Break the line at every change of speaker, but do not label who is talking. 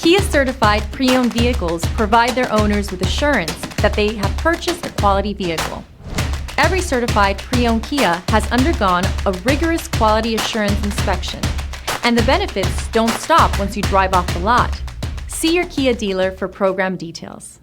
Kia certified pre-owned vehicles provide their owners with assurance that they have purchased a quality vehicle. Every certified pre-owned Kia has undergone a rigorous quality assurance inspection, and the benefits don't stop once you drive off the lot. See your Kia dealer for program details.